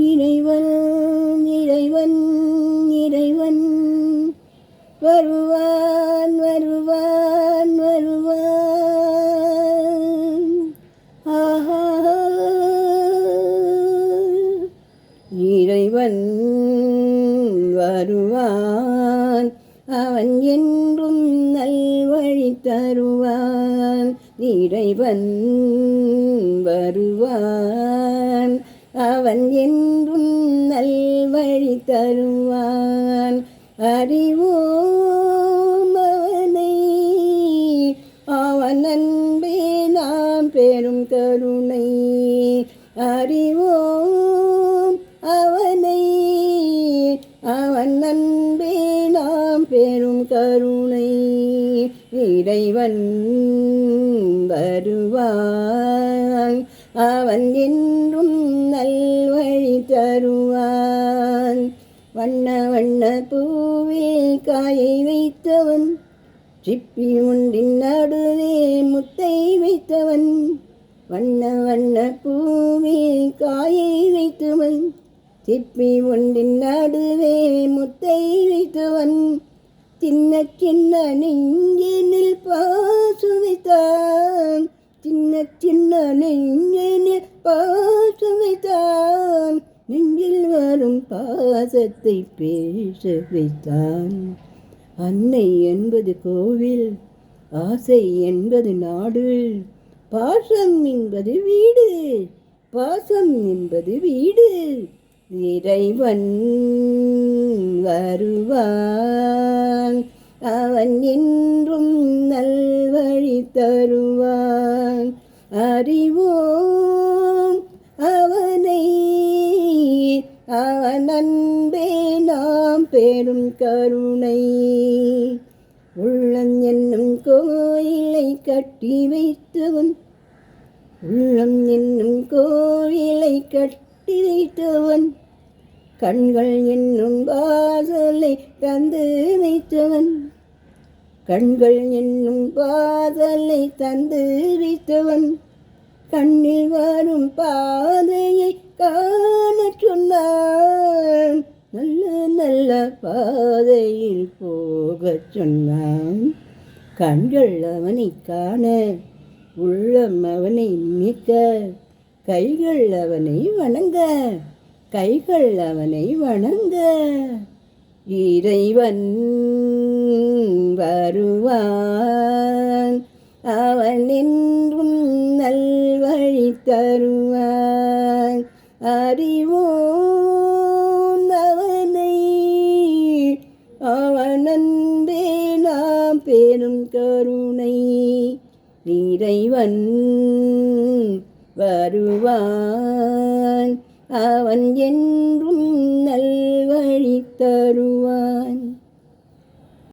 இறைவன் இறைவன் இறைவன் வருவான் வருவான் வருவான். ஆஹா, இறைவன் வருவான், அவன் என்றும் நல்வழி தருவான். இறைவன் வருவான், அவன் என்றும் நல்வழி தருவான். அறிவோம் அவனை, அவன் அன்பே நாம் பெரும் கருணை. அறிவோம் அவனை, அவன் அன்பே நாம் பெரும் கருணை. இறைவன் வருவான், அவன் என்றும் நல்வழி தருவான். வண்ண வண்ண பூவில் காயை வைத்தவன், சிப்பி ஒன்றின் நடுவே முத்தை வைத்தவன். வண்ண வண்ண பூவில் காயை வைத்தவன், சிப்பி ஒன்றின் நடுவே முத்தை வைத்தவன். சின்ன சின்ன நெஞ்சினில் பாசு வைத்தான், சின்ன சின்ன நெஞ்சினில் பாசு வைத்தான். நெஞ்சில் வரும் பாசத்தை பேச வைத்தான். அன்னை என்பது கோவில், ஆசை என்பது நாடு, பாசம் என்பது வீடு, பாசம் என்பது வீடு. இறைவன் வருவான், அவன் என்றும் நல்வழி தருவான். அறிவோம் அவனை, அவன் அன்பே நாம் பெரும் கருணை. உள்ளம் என்னும் கோயிலை கட்டி வைத்தவன், உள்ளம் என்னும் கோயிலை கட்டி வைத்தவன். கண்கள் என்னும் வாசலை தந்து வைத்தவன், கண்கள் என்னும் வாசலை தந்து வைத்தவன். கண்ணில் வரும் பாதையை காண சொன்னான், நல்ல நல்ல பாதையில் போகச் சொன்னான். கண்கள் அவனை காண, உள்ளம் அவனை நினைக்க, கைகள் அவனை வணங்க, கைகள் அவனை வணங்க. இறைவன் வருவான், அவன் என்றும் நல்வழி தருவான். அறிவோம் அவனை, அவன் அன்பே நாம் பெரும் கருணை. இறைவன் வருவான், அவன் என்றும் நல்வழி தருவான்.